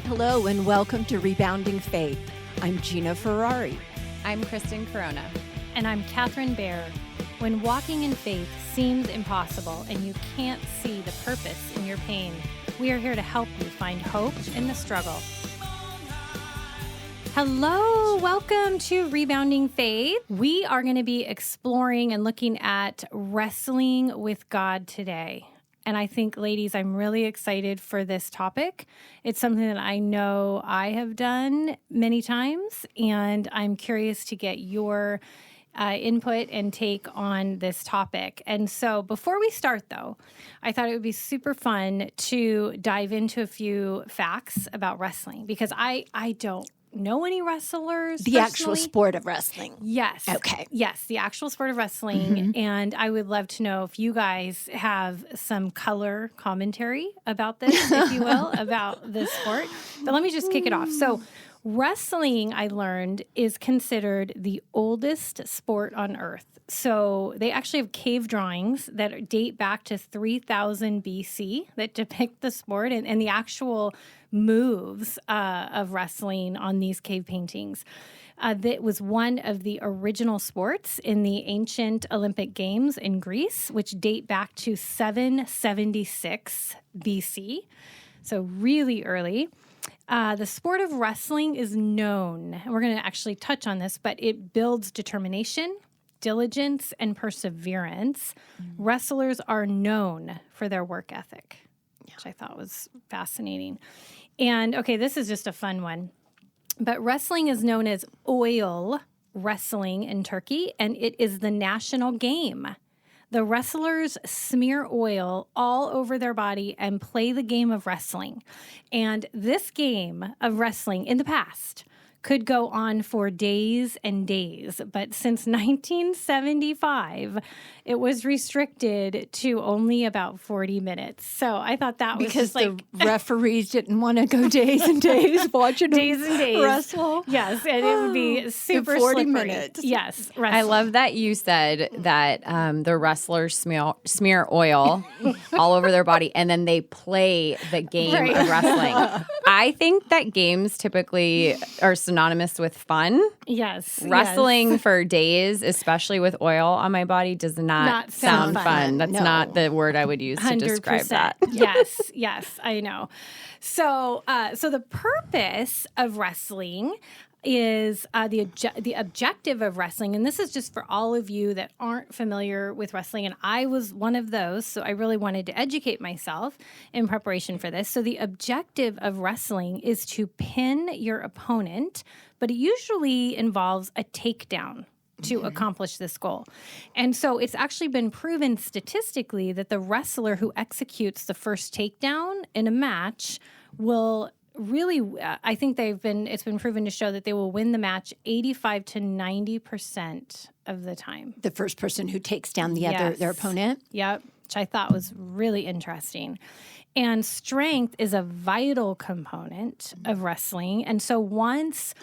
Hello and welcome to Rebounding Faith. I'm Gina Ferrari. I'm Kristen Corona. And I'm Catherine Baer. When walking in faith seems impossible and you can't see the purpose in your pain, we are here to help you find hope in the struggle. Hello, welcome to Rebounding Faith. We are going to be exploring and looking at wrestling with God today. And I think, ladies, I'm really excited for this topic. It's something that I know I have done many times, and I'm curious to get your input and take on this topic. And so before we start, though, I thought it would be super fun to dive into a few facts about wrestling, because I don't know any wrestlers. The actual sport of wrestling. Yes. Okay. Yes, the actual sport of wrestling. Mm-hmm. And I would love to know if you guys have some color commentary about this, if you will, about this sport. But let me just kick it off. So wrestling, I learned, is considered the oldest sport on earth. So they actually have cave drawings that date back to 3000 BC that depict the sport and the actual moves of wrestling on these cave paintings. That was one of the original sports in the ancient Olympic Games in Greece, which date back to 776 BC, so really early. The sport of wrestling is known, and we're going to actually touch on this, but it builds determination, diligence, and perseverance. Wrestlers are known for their work ethic, which I thought was fascinating. And okay, this is just a fun one. But wrestling is known as oil wrestling in Turkey, and it is the national game. The wrestlers smear oil all over their body and play the game of wrestling. And this game of wrestling in the past could go on for days and days. But since 1975, it was restricted to only about 40 minutes. So I thought that was because like the referees didn't want to go days and days watching days and days wrestle. Yes, and it would be super 40 slippery. minutes. Yes, wrestling. I love that you said that the wrestlers smear oil all over their body and then they play the game of wrestling. I think that games typically are synonymous with fun. Yes. Wrestling for days, especially with oil on my body, does not sound fun. That's not the word I would use to describe that. Yes, I know. So the purpose of wrestling is the objective of wrestling, and this is just for all of you that aren't familiar with wrestling, and I was one of those, so I really wanted to educate myself in preparation for this. So the objective of wrestling is to pin your opponent, but it usually involves a takedown to accomplish this goal. And so it's actually been proven statistically that the wrestler who executes the first takedown in a match will really, I think it's been proven to show that they will win the match 85 to 90% of the time. The first person who takes down their opponent? Yep, which I thought was really interesting. And strength is a vital component of wrestling. And so once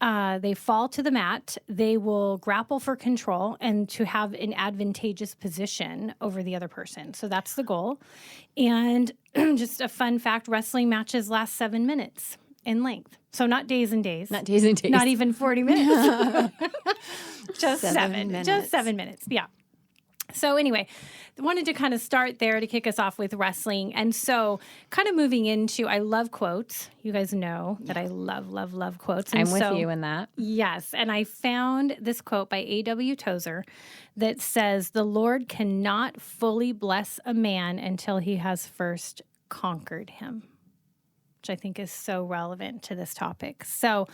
they fall to the mat, they will grapple for control and to have an advantageous position over the other person. So that's the goal. And just a fun fact, wrestling matches last 7 minutes in length. So not days and days. Not days and days. Not even 40 minutes. Just 7 minutes. Just 7 minutes. Yeah. So anyway, I wanted to kind of start there to kick us off with wrestling. And so kind of moving into, I love quotes. You guys know that I love quotes. And I'm with you in that. Yes. And I found this quote by A.W. Tozer that says, "The Lord cannot fully bless a man until he has first conquered him," which I think is so relevant to this topic. So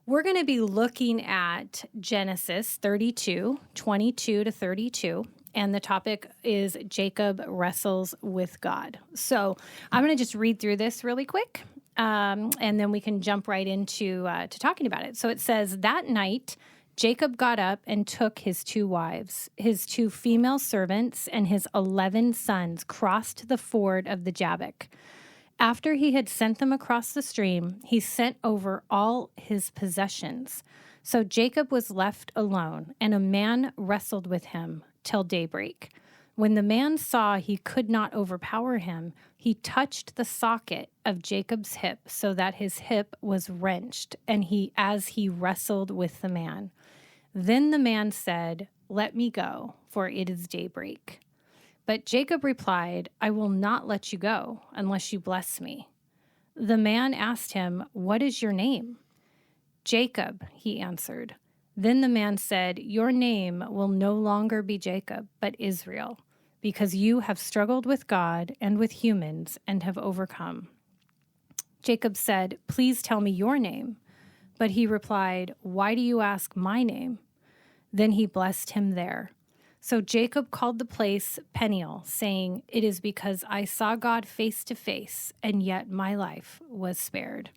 we're going to be looking at Genesis 32, 22 to 32. And the topic is Jacob wrestles with God. So I'm going to just read through this really quick, and then we can jump right into to talking about it. So it says, "That night, Jacob got up and took his 2 wives, his 2 female servants, and his 11 sons, crossed the ford of the Jabbok. After he had sent them across the stream, he sent over all his possessions. So Jacob was left alone, and a man wrestled with him till daybreak. When the man saw he could not overpower him, he touched the socket of Jacob's hip so that his hip was wrenched, and as he wrestled with the man. Then the man said, "Let me go, for it is daybreak." But Jacob replied, "I will not let you go unless you bless me." The man asked him, "What is your name?" "Jacob," he answered. Then the man said, "Your name will no longer be Jacob, but Israel, because you have struggled with God and with humans and have overcome." Jacob said, "Please tell me your name." But he replied, "Why do you ask my name?" Then he blessed him there. So Jacob called the place Peniel, saying, "It is because I saw God face to face, and yet my life was spared."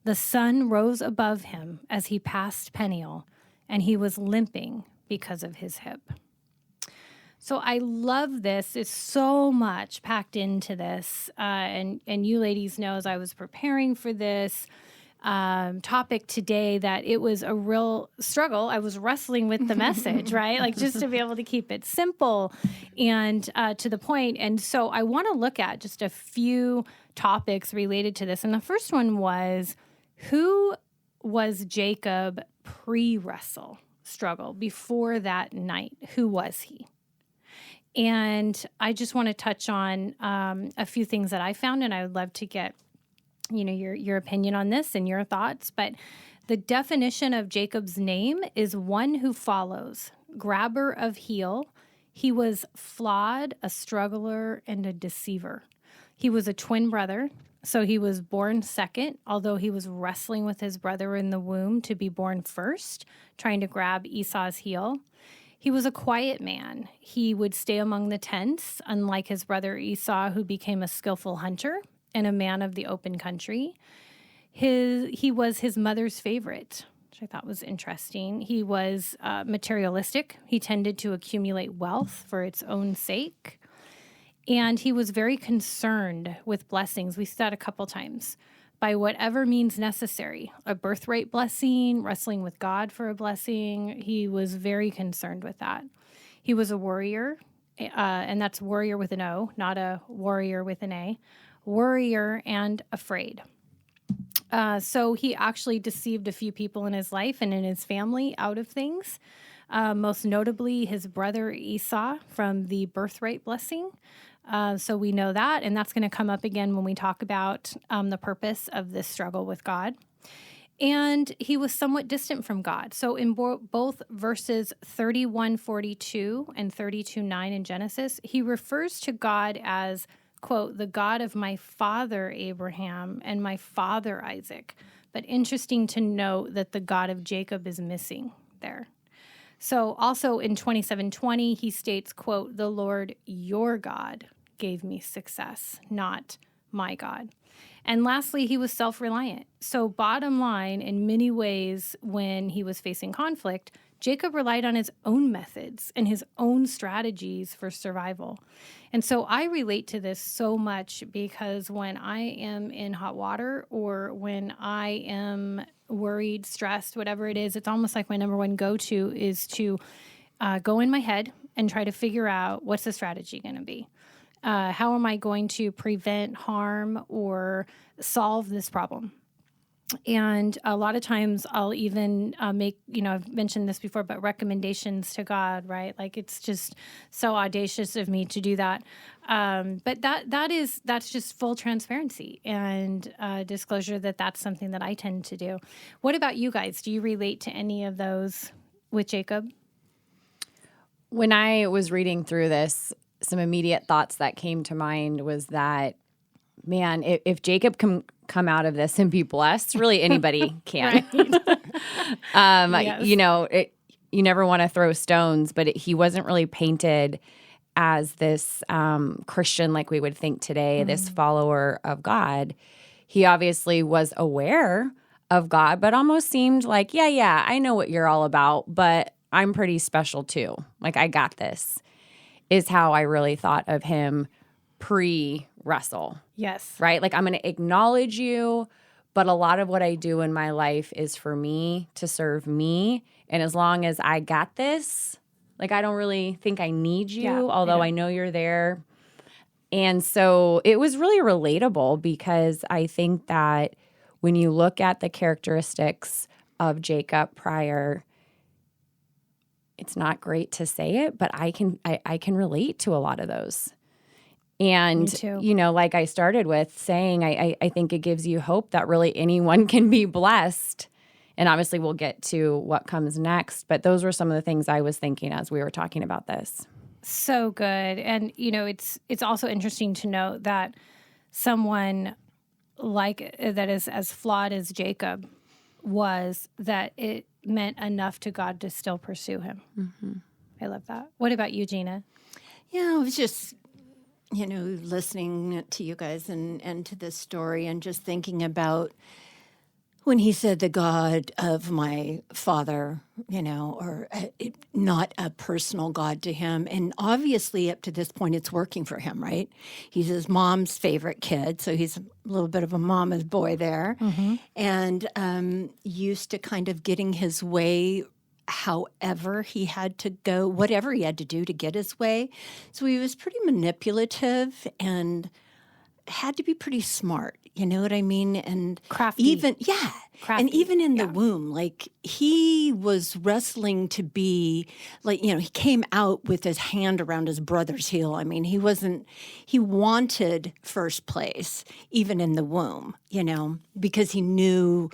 The sun rose above him as he passed Peniel, and he was limping because of his hip. So I love this. It's so much packed into this. And you ladies know, as I was preparing for this topic today, that it was a real struggle. I was wrestling with the message, right? Like, just to be able to keep it simple and to the point. And so I want to look at just a few topics related to this. And the first one was, who was Jacob pre-wrestle struggle, before that night? Who was he? And I just want to touch on a few things that I found, and I would love to get, your opinion on this and your thoughts. But the definition of Jacob's name is one who follows, grabber of heel. He was flawed, a struggler, and a deceiver. He was a twin brother, so he was born second, although he was wrestling with his brother in the womb to be born first, trying to grab Esau's heel. He was a quiet man. He would stay among the tents, unlike his brother Esau, who became a skillful hunter and a man of the open country. He was his mother's favorite, which I thought was interesting. He was materialistic. He tended to accumulate wealth for its own sake. And he was very concerned with blessings. We said a couple times, by whatever means necessary, a birthright blessing, wrestling with God for a blessing. He was very concerned with that. He was a warrior, and that's warrior with an O, not a warrior with an A, worrier and afraid. So he actually deceived a few people in his life and in his family out of things, most notably his brother Esau from the birthright blessing. So we know that, and that's going to come up again when we talk about the purpose of this struggle with God. And he was somewhat distant from God. So in both verses 31:42 and 32:9 in Genesis, he refers to God as, quote, the God of my father Abraham and my father Isaac. But interesting to note that the God of Jacob is missing there. So also in 27:20, he states, quote, the Lord your God gave me success, not my God. And lastly, he was self-reliant. So bottom line, in many ways, when he was facing conflict, Jacob relied on his own methods and his own strategies for survival. And so I relate to this so much, because when I am in hot water or when I am worried, stressed, whatever it is, it's almost like my number one go-to is to go in my head and try to figure out, what's the strategy going to be? How am I going to prevent harm or solve this problem? And a lot of times I'll even make, I've mentioned this before, but recommendations to God, right? Like, it's just so audacious of me to do that. But that's just full transparency and disclosure that that's something that I tend to do. What about you guys? Do you relate to any of those with Jacob? When I was reading through this, some immediate thoughts that came to mind was that, man, if Jacob can come out of this and be blessed, really anybody can. Yes. You never want to throw stones, but he wasn't really painted as this Christian like we would think today, this follower of God. He obviously was aware of God, but almost seemed like, yeah, I know what you're all about, but I'm pretty special too. Like, I got this, is how I really thought of him pre-wrestle. Yes. Right? Like, I'm going to acknowledge you, but a lot of what I do in my life is for me, to serve me. And as long as I got this, Like, I don't really think I need you, Yeah, although I know you're there. And so it was really relatable because I think that when you look at the characteristics of Jacob prior, it's not great to say it, but I can relate to a lot of those. And, Me too. like I started with saying, I think it gives you hope that really anyone can be blessed. And obviously we'll get to what comes next. But those were some of the things I was thinking as we were talking about this. So good. And, it's also interesting to note that someone like that is as flawed as Jacob was, that it meant enough to God to still pursue him. Mm-hmm. I love that. What about you, Gina? Yeah, I was just, listening to you guys and to this story and just thinking about when he said the God of my father, or not a personal God to him. And obviously up to this point, it's working for him, right? He's his mom's favorite kid. So he's a little bit of a mama's boy there. Mm-hmm. And used to kind of getting his way however he had to go, whatever he had to do to get his way. So he was pretty manipulative and had to be pretty smart, you know what I mean? And crafty. Crafty. And even in the womb, like he was wrestling to be like, he came out with his hand around his brother's heel. I mean, he wanted first place even in the womb, because he knew,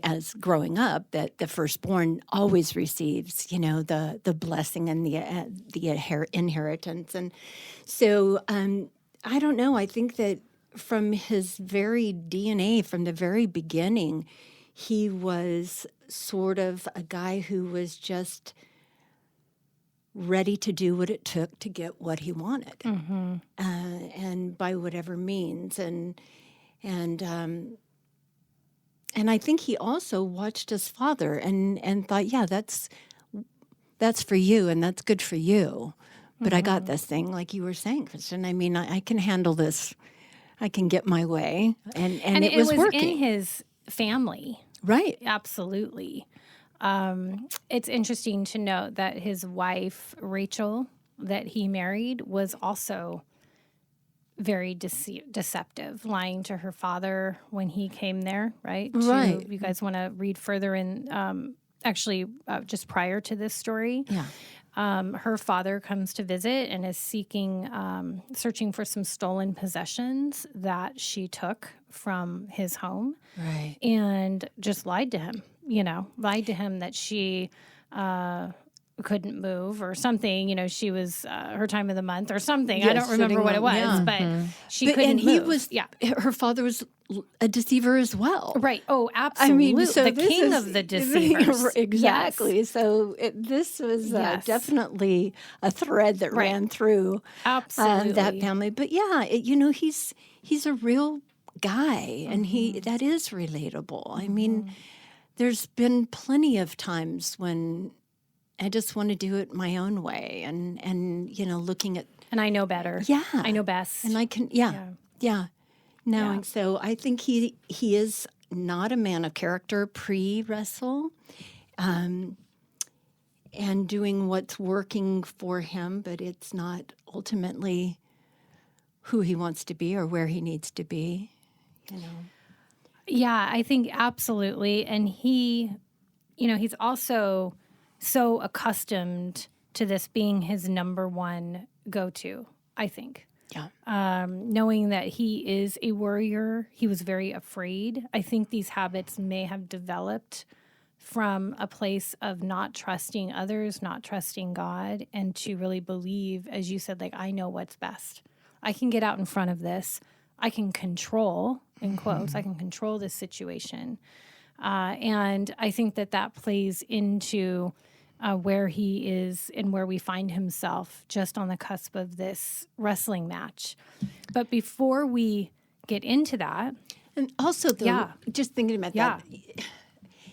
as growing up, that the firstborn always receives, the blessing and the inheritance. And so, I don't know. I think that from his very DNA, from the very beginning, he was sort of a guy who was just ready to do what it took to get what he wanted, and by whatever means. And I think he also watched his father and thought, yeah, that's for you and that's good for you. But I got this thing, like you were saying, Kristen. I can handle this. I can get my way. And it was working. In his family. Right. Absolutely. It's interesting to note that his wife, Rachel, that he married, was also very deceptive, lying to her father when he came there, right? Right. You guys want to read further in, just prior to this story? Yeah. Her father comes to visit and is searching for some stolen possessions that she took from his home. Right. And just lied to him, that she couldn't move or something. She was her time of the month or something. Yes, I don't remember what it was, but she couldn't and he move. was, her father was a deceiver as well. Right. Oh, absolutely. So the king of the deceivers. Exactly. Yes. So this was definitely a thread that ran through absolutely that family. But he's a real guy, and that is relatable. There's been plenty of times when I just want to do it my own way, and looking at, and I know better. Yeah, I know best, and I can. So I think he is not a man of character pre-wrestle, and doing what's working for him, but it's not ultimately who he wants to be or where he needs to be. Yeah, I think absolutely. And he, he's also so accustomed to this being his number one go-to, I think. Yeah. Knowing that he is a worrier, he was very afraid. I think these habits may have developed from a place of not trusting others, not trusting God, and to really believe, as you said, like, I know what's best. I can get out in front of this. I can control, in quotes, I can control this situation. And I think that plays into where he is and where we find himself just on the cusp of this wrestling match. But before we get into that. And also, just thinking about that,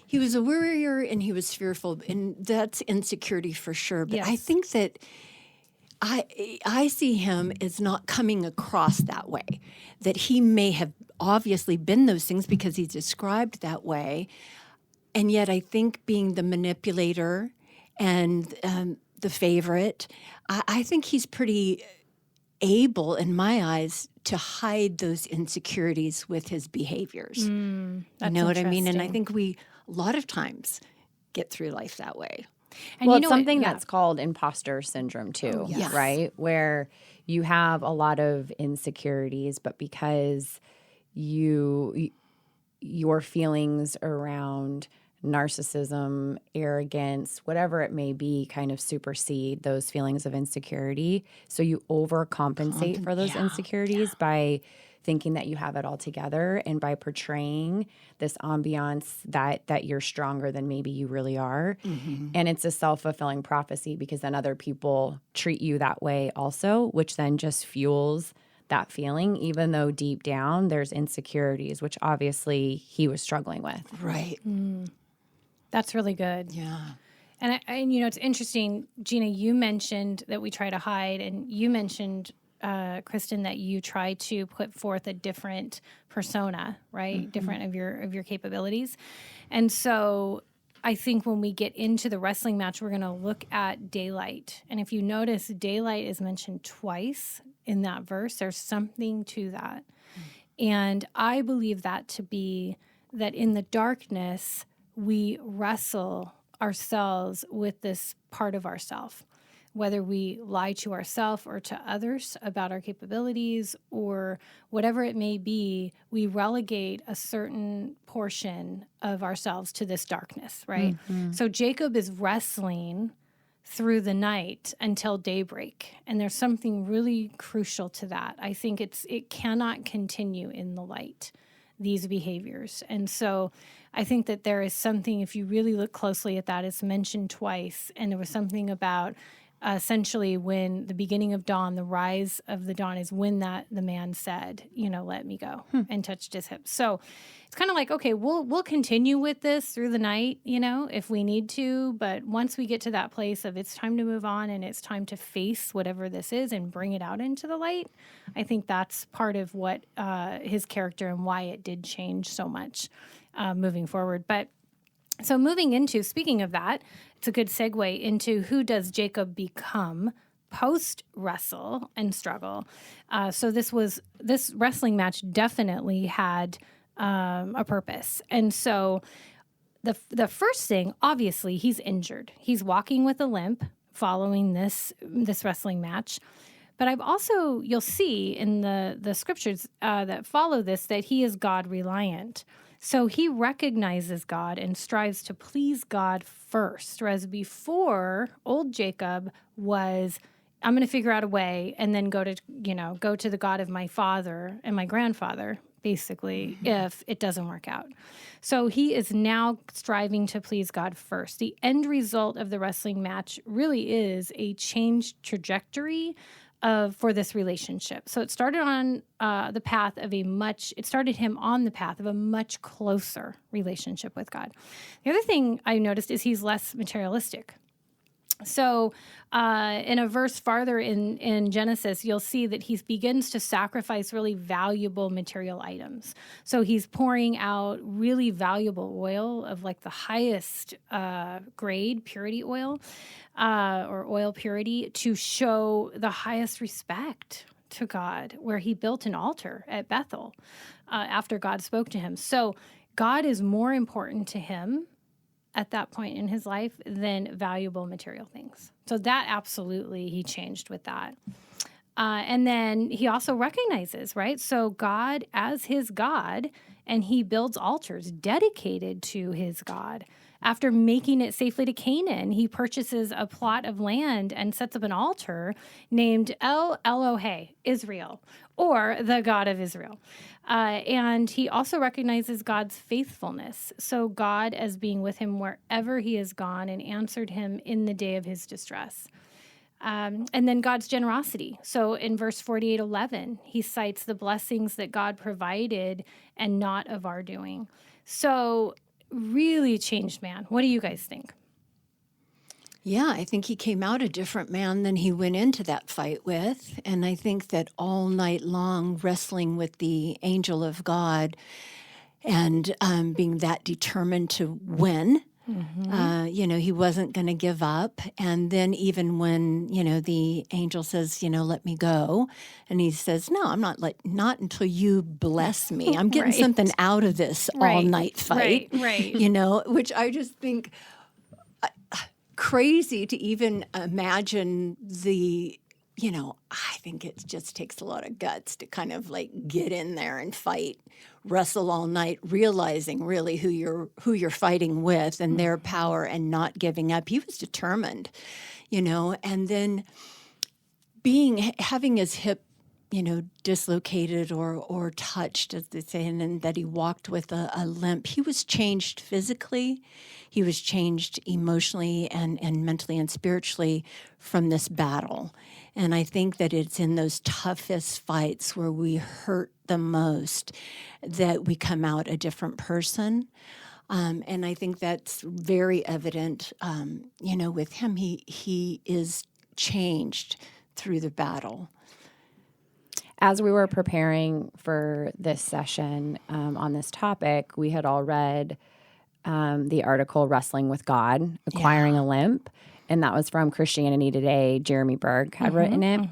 he was a worrier and he was fearful, and that's insecurity for sure. But I think that I see him as not coming across that way, that he may have obviously been those things because he's described that way. And yet I think being the manipulator and the favorite. I think he's pretty able, in my eyes, to hide those insecurities with his behaviors. You know what I mean? And I think we, a lot of times, get through life that way. And Well, you it's know something that's called imposter syndrome too, yes. right? Where you have a lot of insecurities, but because your feelings around narcissism, arrogance, whatever it may be, kind of supersede those feelings of insecurity. So you overcompensate for those insecurities by thinking that you have it all together and by portraying this ambiance that you're stronger than maybe you really are. And it's a self-fulfilling prophecy because then other people treat you that way also, which then just fuels that feeling, even though deep down there's insecurities, which obviously he was struggling with. Right. That's really good. Yeah. And you know, it's interesting, Gina, you mentioned that we try to hide, and you mentioned, Kristen, that you try to put forth a different persona, right? Different of your capabilities. And so I think when we get into the wrestling match, we're going to look at daylight. And if you notice, daylight is mentioned twice in that verse. There's something to that. And I believe that to be that in the darkness, we wrestle ourselves with this part of ourself, whether we lie to ourselves or to others about our capabilities or whatever it may be, we relegate a certain portion of ourselves to this darkness, right? So Jacob is wrestling through the night until daybreak, and there's something really crucial to that. I think it cannot continue in the light, these behaviors. And so I think that there is something, if you really look closely at that, it's mentioned twice, and there was something about essentially when the beginning of dawn, the rise of the dawn is when the man said, let me go, and touched his hips. So it's kind of like, okay, we'll continue with this through the night, if we need to. But once we get to that place of it's time to move on and it's time to face whatever this is and bring it out into the light, I think that's part of what his character and why it did change so much moving forward. But so moving into, speaking of that, it's a good segue into who does Jacob become post-wrestle and struggle. So this wrestling match definitely had a purpose. And so the first thing, obviously, he's injured. He's walking with a limp following this wrestling match. But I've also, you'll see in the scriptures that follow this, that he is God-reliant. So he recognizes God and strives to please God first, whereas before, old Jacob was, I'm going to figure out a way and then go to the God of my father and my grandfather, basically, if it doesn't work out. So he is now striving to please God first. The end result of the wrestling match really is a changed trajectory for this relationship. So it started on the path of it started him on the path of a much closer relationship with God. The other thing I noticed is he's less materialistic. So in a verse farther in Genesis, you'll see that he begins to sacrifice really valuable material items. So he's pouring out really valuable oil of like the highest grade purity oil or oil purity to show the highest respect to God, where he built an altar at Bethel after God spoke to him. So God is more important to him at that point in his life than valuable material things. So that absolutely he changed with that. And then he also recognizes, right? So God as his God, and he builds altars dedicated to his God. After making it safely to Canaan, he purchases a plot of land and sets up an altar named El Elohe, Israel, or the God of Israel. And he also recognizes God's faithfulness. So God as being with him wherever he has gone and answered him in the day of his distress. And then God's generosity. So in verse 48:11, he cites the blessings that God provided and not of our doing. So really changed man. What do you guys think? Yeah, I think he came out a different man than he went into that fight with. And I think that all night long wrestling with the angel of God and being that determined to win He wasn't going to give up. And then even when, the angel says, let me go. And he says, no, I'm not until you bless me. I'm getting Right. something out of this all night fight. Right. Which I just think crazy to even imagine I think it just takes a lot of guts to kind of get in there and fight, wrestle all night, realizing really who you're fighting with and their power and not giving up. He was determined, and then having his hip, dislocated or touched, as they say, and then that he walked with a limp. He was changed physically. He was changed emotionally and mentally and spiritually from this battle. And I think that it's in those toughest fights where we hurt the most that we come out a different person. And I think that's very evident, with him. He is changed through the battle. As we were preparing for this session on this topic, we had all read the article Wrestling with God, Acquiring a Limp. And that was from Christianity Today. Jeremy Berg had written it.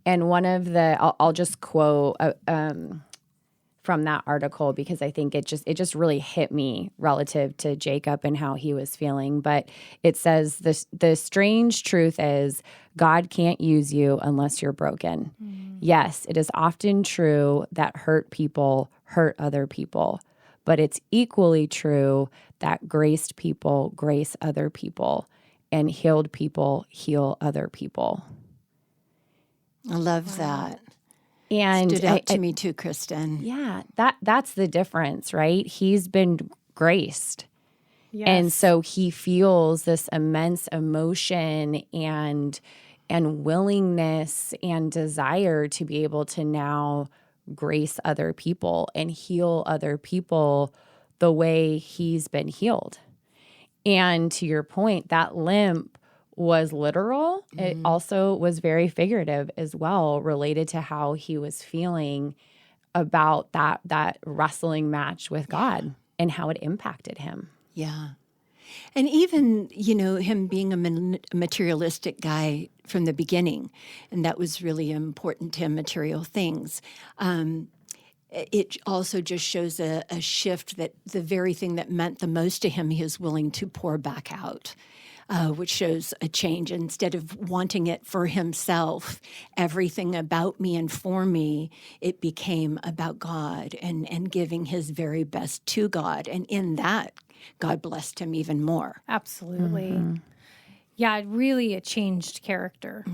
And one of I'll just quote from that article because I think it just really hit me relative to Jacob and how he was feeling. But it says, the strange truth is God can't use you unless you're broken. Yes, it is often true that hurt people hurt other people. But it's equally true that graced people grace other people. And healed people heal other people. I love that. And stood out to me too, Kristen. Yeah, that's the difference, right? He's been graced. Yes. And so he feels this immense emotion and willingness and desire to be able to now grace other people and heal other people the way he's been healed. And to your point, that limp was literal. It also was very figurative as well, related to how he was feeling about that wrestling match with God and how it impacted him. Yeah. And even, him being a materialistic guy from the beginning, and that was really important to him, material things. It also just shows a shift that the very thing that meant the most to him, he is willing to pour back out, which shows a change. Instead of wanting it for himself, everything about me and for me, it became about God and giving his very best to God. And in that, God blessed him even more. Absolutely. Yeah, really a changed character,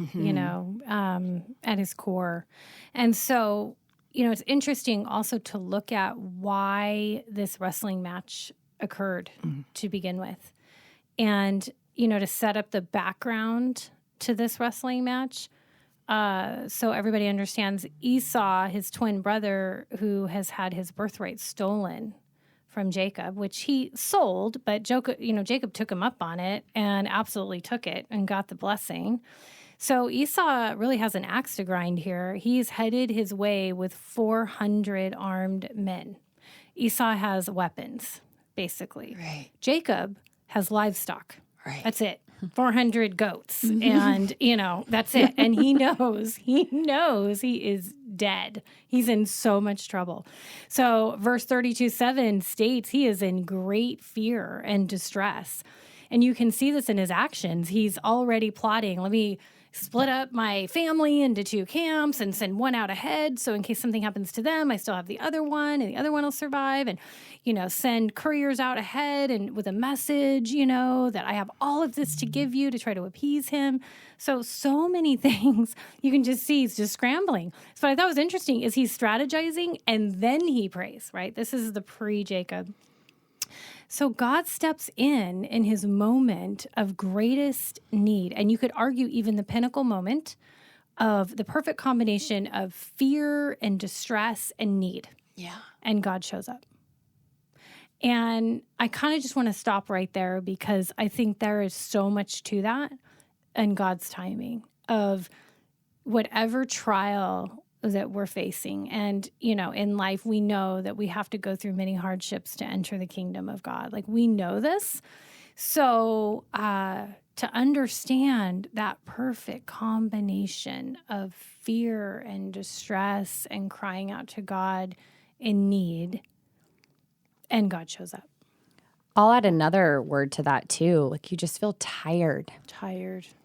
at his core. And so, it's interesting also to look at why this wrestling match occurred to begin with. And, to set up the background to this wrestling match. So everybody understands Esau, his twin brother, who has had his birthright stolen from Jacob, which he sold, but Jacob took him up on it and absolutely took it and got the blessing. So Esau really has an axe to grind here. He's headed his way with 400 armed men. Esau has weapons, basically. Right. Jacob has livestock. Right. That's it. 400 goats. And, that's it. And he knows he is dead. He's in so much trouble. So verse 32:7 states he is in great fear and distress. And you can see this in his actions. He's already plotting, let me split up my family into two camps and send one out ahead. So in case something happens to them, I still have the other one and the other one will survive. And, send couriers out ahead and with a message, that I have all of this to give you to try to appease him. So many things you can just see he's just scrambling. So what I thought was interesting is he's strategizing and then he prays, right? This is the pre-Jacob. So God steps in his moment of greatest need. And you could argue even the pinnacle moment of the perfect combination of fear and distress and need. Yeah. And God shows up. And I kind of just want to stop right there because I think there is so much to that and God's timing of whatever trial that we're facing. And, in life, we know that we have to go through many hardships to enter the kingdom of God. Like, we know this. So to understand that perfect combination of fear and distress and crying out to God in need, and God shows up. I'll add another word to that too. Like you just feel tired.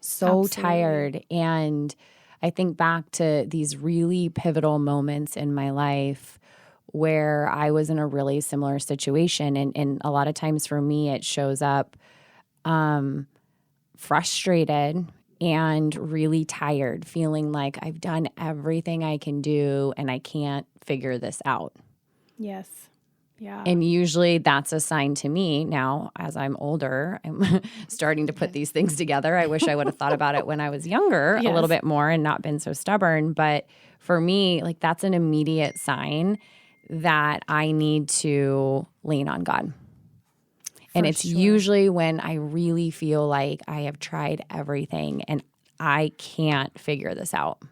So Absolutely. tired. And I think back to these really pivotal moments in my life where I was in a really similar situation. And a lot of times for me, it shows up frustrated and really tired, feeling like I've done everything I can do and I can't figure this out. Yes. Yeah. And usually that's a sign to me now, as I'm older, I'm starting to put these things together. I wish I would have thought about it when I was younger a little bit more and not been so stubborn. But for me, like that's an immediate sign that I need to lean on God. And it's usually when I really feel like I have tried everything and I can't figure this out.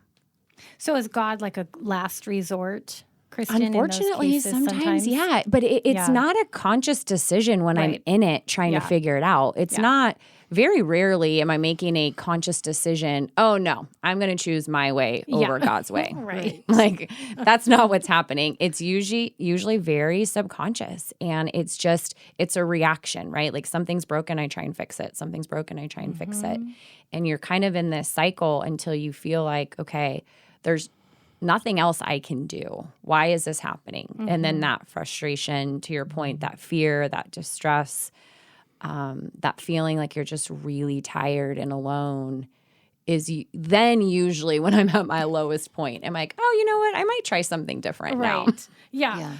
So is God like a last resort, Kristen? Unfortunately, in those cases, sometimes, yeah. But it's not a conscious decision when I'm in it trying to figure it out. It's not, very rarely am I making a conscious decision, oh no, I'm going to choose my way over God's way. Right. Like that's not what's happening. It's usually very subconscious. And it's a reaction, right? Like something's broken, I try and fix it. Something's broken, I try and fix it. And you're kind of in this cycle until you feel like, okay, there's nothing else I can do. Why is this happening? And then that frustration, to your point, that fear, that distress, that feeling like you're just really tired and alone is then usually when I'm at my lowest point. I'm like, oh, you know what? I might try something different now. Yeah.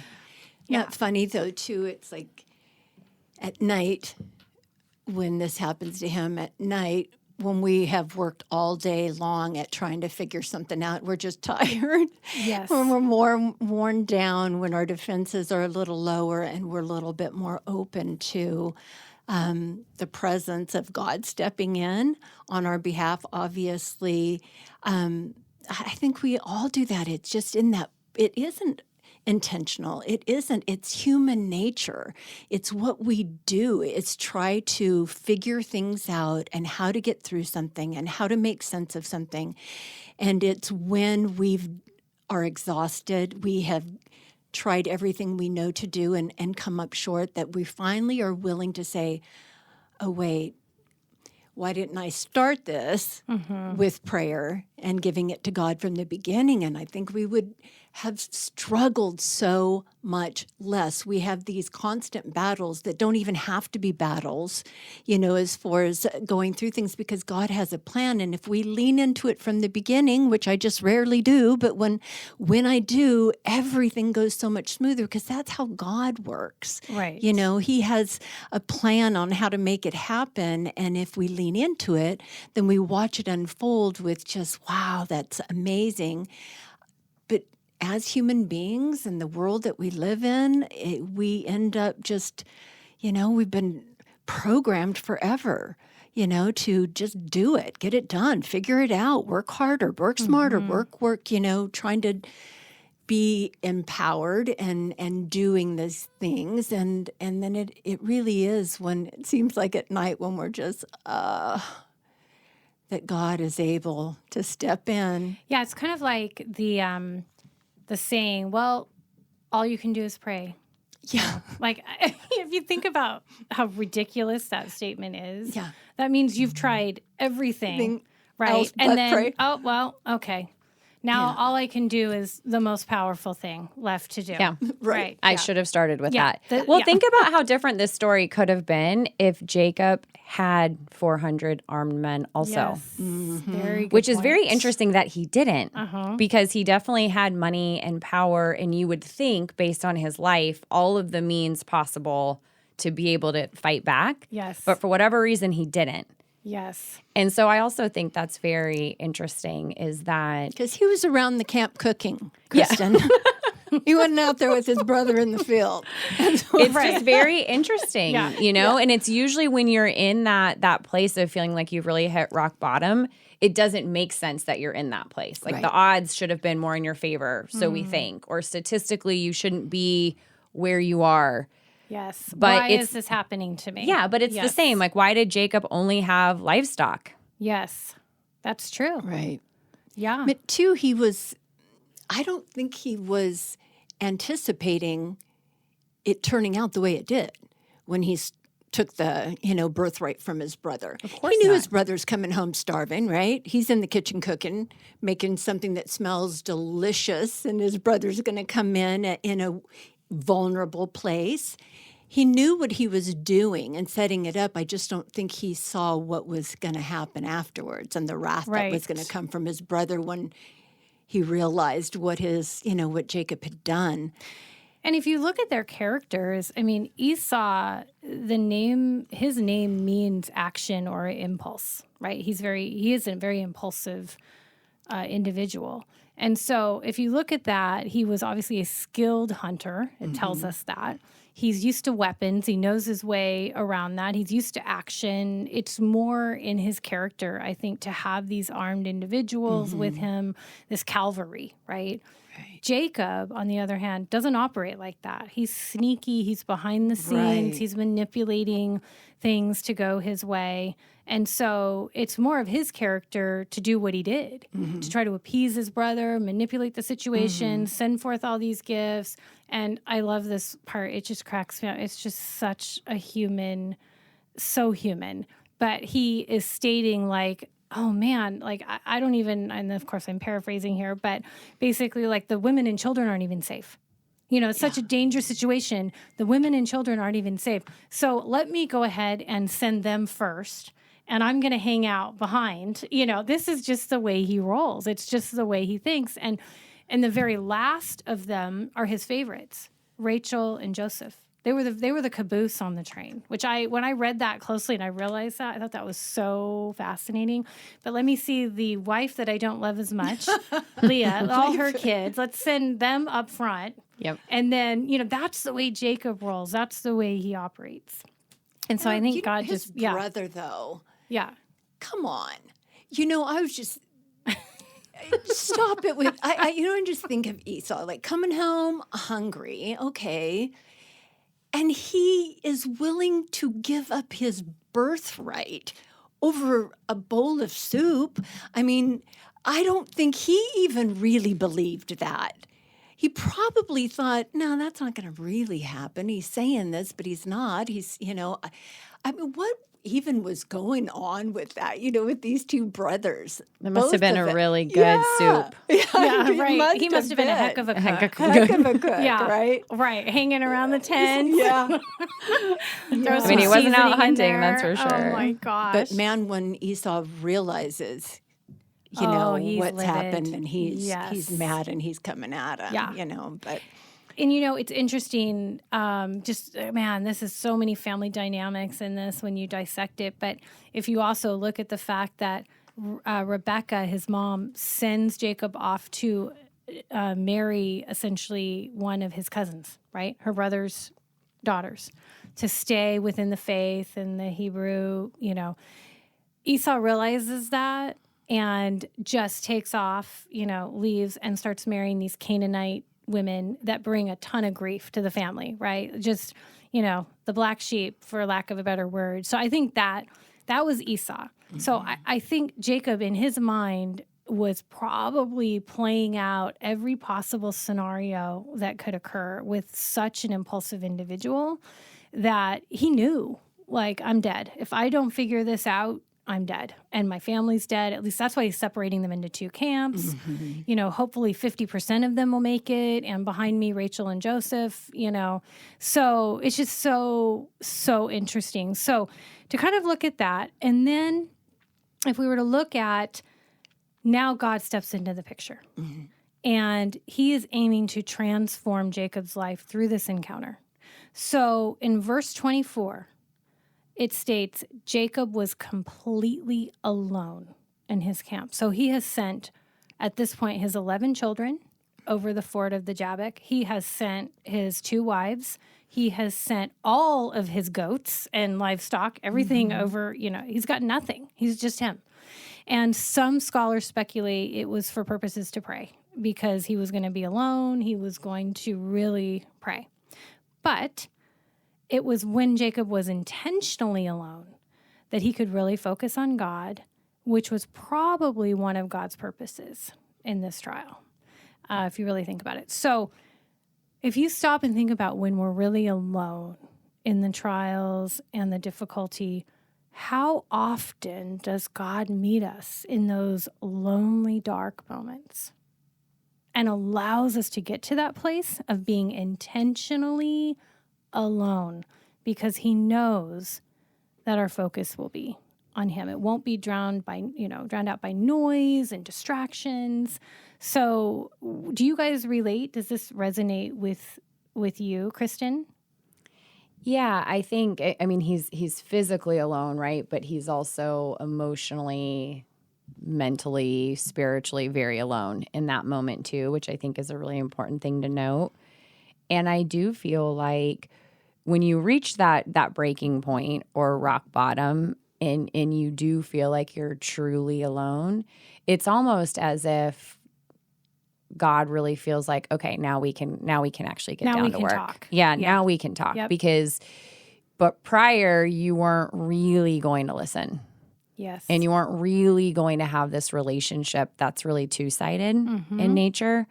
Not funny though, too. It's like at night when this happens to him at night, when we have worked all day long at trying to figure something out, we're just tired. Yes. When we're more worn down, when our defenses are a little lower and we're a little bit more open to the presence of God stepping in on our behalf, obviously, I think we all do that. It's just in that, it isn't intentional. It isn't. It's human nature. It's what we do. It's try to figure things out and how to get through something and how to make sense of something. And it's when we are exhausted, we have tried everything we know to do and come up short, that we finally are willing to say, oh, wait, why didn't I start this with prayer and giving it to God from the beginning? And I think we would have struggled so much less. We have these constant battles that don't even have to be battles, as far as going through things, because God has a plan. And if we lean into it from the beginning, which I just rarely do, but when I do, everything goes so much smoother because that's how God works. Right. He has a plan on how to make it happen. And if we lean into it, then we watch it unfold with just, wow, that's amazing. But as human beings in the world that we live in, we end up just, we've been programmed forever, to just do it, get it done, figure it out, work harder, work smarter, work, trying to be empowered and doing these things. And then it really is when it seems like at night when we're just, that God is able to step in. Yeah, it's kind of like the saying, well, all you can do is pray. Yeah. Like, if you think about how ridiculous that statement is, Yeah. that means you've tried everything, right? else but And then, pray. oh, well, okay. Now all I can do is the most powerful thing left to do. Yeah. Right. I should have started with Yeah. that. Well, think about how different this story could have been if Jacob had 400 armed men also. Yes. Very good Which is point. very interesting that he didn't, because he definitely had money and power, and you would think, based on his life, all of the means possible to be able to fight back. Yes. But for whatever reason, he didn't. Yes. And so I also think that's very interesting, is that Because he was around the camp cooking, Kristen. He wasn't out there with his brother in the field. it's just very interesting, and it's usually when you're in that place of feeling like you've really hit rock bottom, it doesn't make sense that you're in that place. Like the odds should have been more in your favor, so we think, or statistically you shouldn't be where you are. Yes. But why is this happening to me? Yeah, but it's the Yes. same. Like, why did Jacob only have livestock? Yes. That's true. Right. Yeah. But two, I don't think he was anticipating it turning out the way it did when he took the, birthright from his brother. Of course he knew not. his brother's coming home starving, right? He's in the kitchen cooking, making something that smells delicious, and his brother's going to come in a vulnerable place. He knew what he was doing and setting it up. I just don't think he saw what was going to happen afterwards and the wrath that was going to come from his brother when he realized what what Jacob had done. And if you look at their characters, I mean, Esau, his name means action or impulse, right? He is a very impulsive individual. And so if you look at that, he was obviously a skilled hunter. It tells us that. He's used to weapons. He knows his way around that. He's used to action. It's more in his character, I think, to have these armed individuals with him, this cavalry, right? Jacob, on the other hand, doesn't operate like that. He's sneaky. He's behind the scenes. Right. He's manipulating things to go his way. And so it's more of his character to do what he did, to try to appease his brother, manipulate the situation, send forth all these gifts. And I love this part. It just cracks me up. It's just such a so human. But he is stating like, oh man, like I don't even, and of course I'm paraphrasing here, but basically like the women and children aren't even safe. It's such a dangerous situation. The women and children aren't even safe. So let me go ahead and send them first. And I'm going to hang out behind. This is just the way he rolls. It's just the way he thinks. And the very last of them are his favorites, Rachel and Joseph. They were the caboose on the train, which when I read that closely and I realized that, I thought that was so fascinating. But let me see the wife that I don't love as much, Leah, all her kids. Let's send them up front. Yep. And then, that's the way Jacob rolls. That's the way he operates. And so I think God his brother, though. Yeah. Come on. I was just stop it with I just think of Esau like coming home hungry, okay. And he is willing to give up his birthright over a bowl of soup. I mean, I don't think he even really believed that. He probably thought, no, that's not going to really happen. He's saying this, but he's not. He's, I mean, what even was going on with that, with these two brothers? It must have been a really good soup. Yeah, right. He must have been a heck of a cook. Heck of a cook, right? Right. Hanging around the tent. Yeah. I mean, he wasn't out hunting, that's for sure. Oh, my gosh. But man, when Esau realizes, he's what's livid. happened and he's mad and he's coming at him, but... And, it's interesting, this is so many family dynamics in this when you dissect it. But if you also look at the fact that Rebecca, his mom, sends Jacob off to marry essentially one of his cousins, right? Her brother's daughters, to stay within the faith and the Hebrew, Esau realizes that and just takes off, leaves and starts marrying these Canaanite women that bring a ton of grief to the family, right? Just, the black sheep, for lack of a better word. So I think that was Esau. Mm-hmm. So I think Jacob, in his mind, was probably playing out every possible scenario that could occur with such an impulsive individual that he knew, like, I'm dead. If I don't figure this out, I'm dead and my family's dead. At least that's why he's separating them into two camps. Mm-hmm. Hopefully 50% of them will make it. And behind me, Rachel and Joseph, So it's just so, so interesting. So to kind of look at that. And then if we were to look at now God steps into the picture. Mm-hmm. And he is aiming to transform Jacob's life through this encounter. So in verse 24, it states, Jacob was completely alone in his camp. So he has sent, at this point, his 11 children over the ford of the Jabbok. He has sent his 2 wives. He has sent all of his goats and livestock, everything over, he's got nothing. He's just him. And some scholars speculate it was for purposes to pray because he was going to be alone. He was going to really pray. But it was when Jacob was intentionally alone that he could really focus on God, which was probably one of God's purposes in this trial, if you really think about it. So if you stop and think about when we're really alone in the trials and the difficulty, how often does God meet us in those lonely, dark moments and allows us to get to that place of being intentionally alone because he knows that our focus will be on him. It won't be drowned out by noise and distractions. So do you guys relate? Does this resonate with you, Kristen? Yeah, I think, I mean, he's physically alone, right? But he's also emotionally, mentally, spiritually very alone in that moment too, which I think is a really important thing to note. And I do feel like when you reach that breaking point or rock bottom and you do feel like you're truly alone, it's almost as if God really feels like, okay, now we can actually get down to work. Talk. Yeah, now we can talk. Yep. But prior you weren't really going to listen. Yes. And you weren't really going to have this relationship that's really two-sided in nature.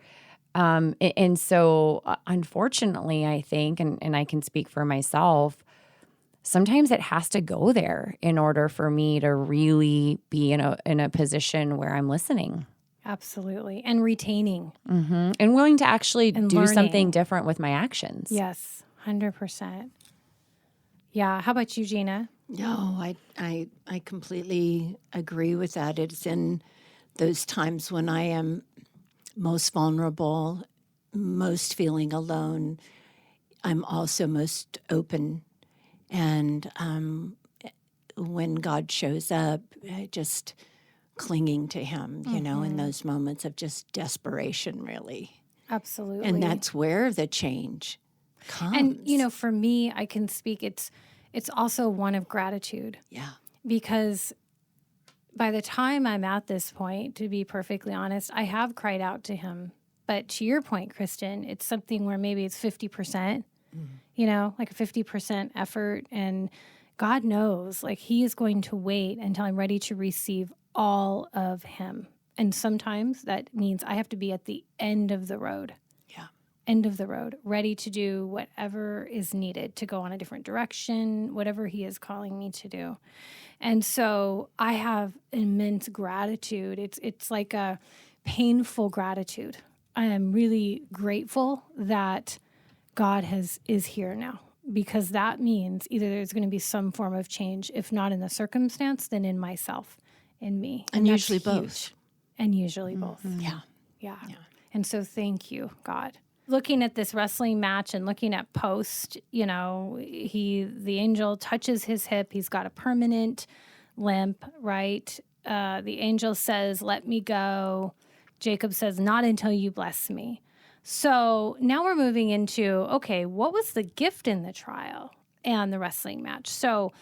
And so, unfortunately, I think, and I can speak for myself, sometimes it has to go there in order for me to really be in a position where I'm listening. Absolutely. And retaining. And willing to actually do learning. something different with my actions. Yes, 100%. Yeah. How about you, Gina? No, I completely agree with that. It's in those times when I am most vulnerable, most feeling alone. I'm also most open. And when God shows up, just clinging to him, in those moments of just desperation, really. Absolutely. And that's where the change comes. And, for me, I can speak, it's also one of gratitude. Yeah. Because by the time I'm at this point, to be perfectly honest, I have cried out to him. But to your point, Kristen, it's something where maybe it's 50%, like a 50% effort. And God knows, like he is going to wait until I'm ready to receive all of him. And sometimes that means I have to be at the end of the road. End of the road, ready to do whatever is needed to go on a different direction, whatever he is calling me to do. And so I have immense gratitude. It's like a painful gratitude. I am really grateful that God is here now, because that means either there's going to be some form of change, if not in the circumstance, then in myself, in me. And that's usually huge. both. And usually both. Yeah. And so thank you, God. Looking at this wrestling match and looking at post, the angel touches his hip. He's got a permanent limp, right? The angel says, "Let me go." Jacob says, "Not until you bless me." So now we're moving into, okay, what was the gift in the trial and the wrestling match? So,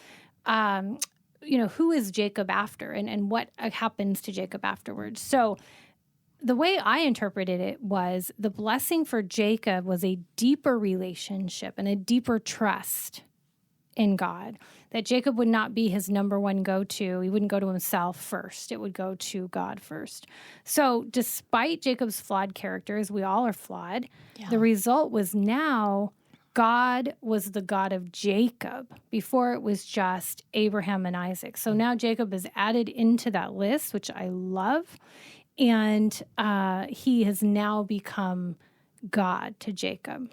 who is Jacob after and what happens to Jacob afterwards? So the way I interpreted it was the blessing for Jacob was a deeper relationship and a deeper trust in God, that Jacob would not be his number one go-to. He wouldn't go to himself first. It would go to God first. So despite Jacob's flawed characters, we all are flawed, the result was now God was the God of Jacob. Before it was just Abraham and Isaac. So now Jacob is added into that list, which I love. And he has now become God to Jacob.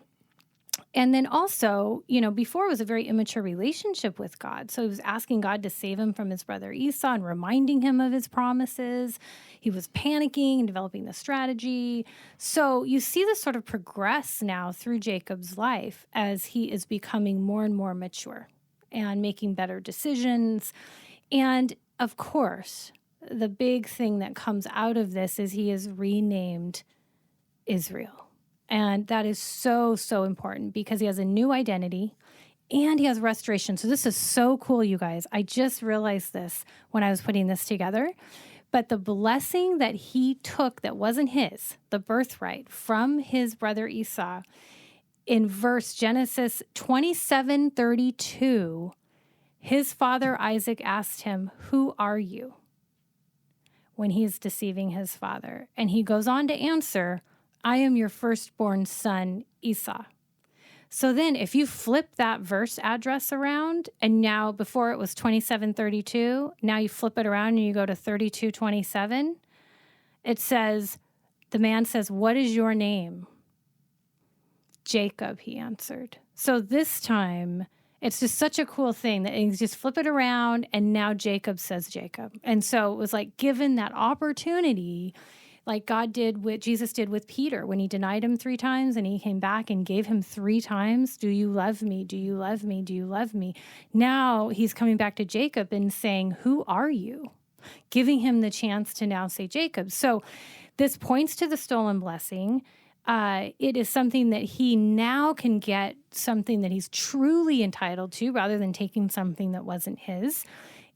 And then also, before it was a very immature relationship with God. So he was asking God to save him from his brother Esau and reminding him of his promises. He was panicking and developing the strategy. So you see this sort of progress now through Jacob's life as he is becoming more and more mature and making better decisions. And of course, the big thing that comes out of this is he is renamed Israel. And that is so, so important because he has a new identity and he has restoration. So this is so cool, you guys. I just realized this when I was putting this together. But the blessing that he took that wasn't his, the birthright from his brother Esau, in Genesis 27:32, his father Isaac asked him, "Who are you?" when he is deceiving his father. And he goes on to answer, "I am your firstborn son, Esau." So then if you flip that verse address around, and now before it was 27:32, now you flip it around and you go to 32:27, it says, the man says, "What is your name?" "Jacob," he answered. So this time, it's just such a cool thing that you just flip it around and now Jacob says Jacob. And so it was like given that opportunity, like Jesus did with Peter when he denied him 3 times and he came back and gave him 3 times, "Do you love me? Do you love me? Do you love me?" Now he's coming back to Jacob and saying, "Who are you?" Giving him the chance to now say Jacob. So this points to the stolen blessing. It is something that he now can get something that he's truly entitled to rather than taking something that wasn't his.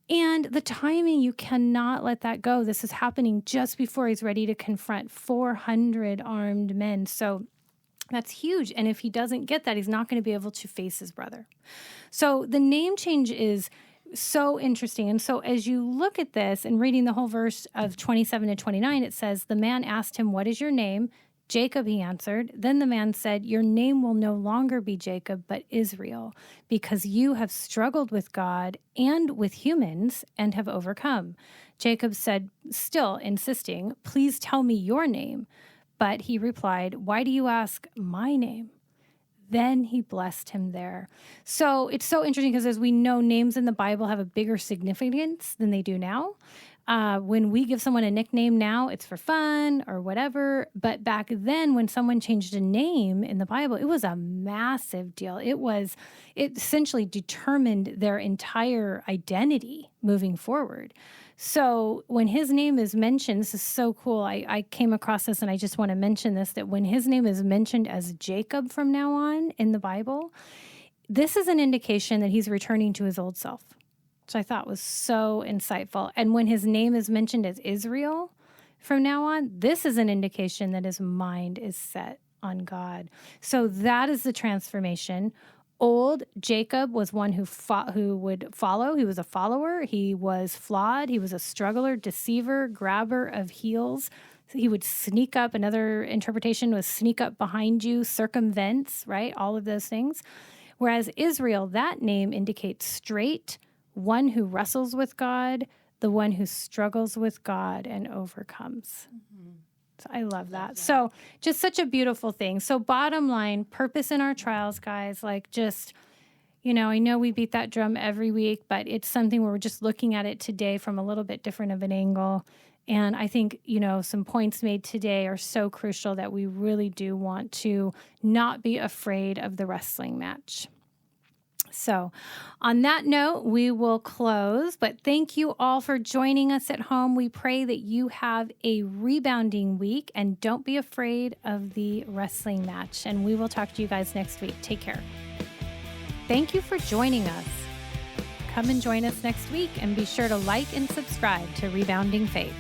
And the timing, you cannot let that go. This is happening just before he's ready to confront 400 armed men. So that's huge. And if he doesn't get that, he's not going to be able to face his brother. So the name change is so interesting. And so as you look at this and reading the whole verse of 27 to 29, it says, the man asked him, "What is your name?" "Jacob," he answered. Then the man said, "Your name will no longer be Jacob, but Israel, because you have struggled with God and with humans and have overcome." Jacob said, still insisting, "Please tell me your name." But he replied, "Why do you ask my name?" Then he blessed him there. So it's so interesting because as we know, names in the Bible have a bigger significance than they do now. When we give someone a nickname now, it's for fun or whatever. But back then, when someone changed a name in the Bible, it was a massive deal. It essentially determined their entire identity moving forward. So when his name is mentioned, this is so cool. I came across this and I just want to mention this, that when his name is mentioned as Jacob from now on in the Bible, this is an indication that he's returning to his old self, which I thought was so insightful. And when his name is mentioned as Israel from now on, this is an indication that his mind is set on God. So that is the transformation. Old Jacob was one who would follow. He was a follower. He was flawed. He was a struggler, deceiver, grabber of heels. He would sneak up. Another interpretation was sneak up behind you, circumvents, right? All of those things. Whereas Israel, that name indicates straight, one who wrestles with God, the one who struggles with God and overcomes. Mm-hmm. So I love that. So just such a beautiful thing. So bottom line, purpose in our trials, guys, like just, I know we beat that drum every week, but it's something where we're just looking at it today from a little bit different of an angle. And I think, some points made today are so crucial that we really do want to not be afraid of the wrestling match. So on that note, we will close, but thank you all for joining us at home. We pray that you have a rebounding week and don't be afraid of the wrestling match. And we will talk to you guys next week. Take care. Thank you for joining us. Come and join us next week and be sure to like and subscribe to Rebounding Faith.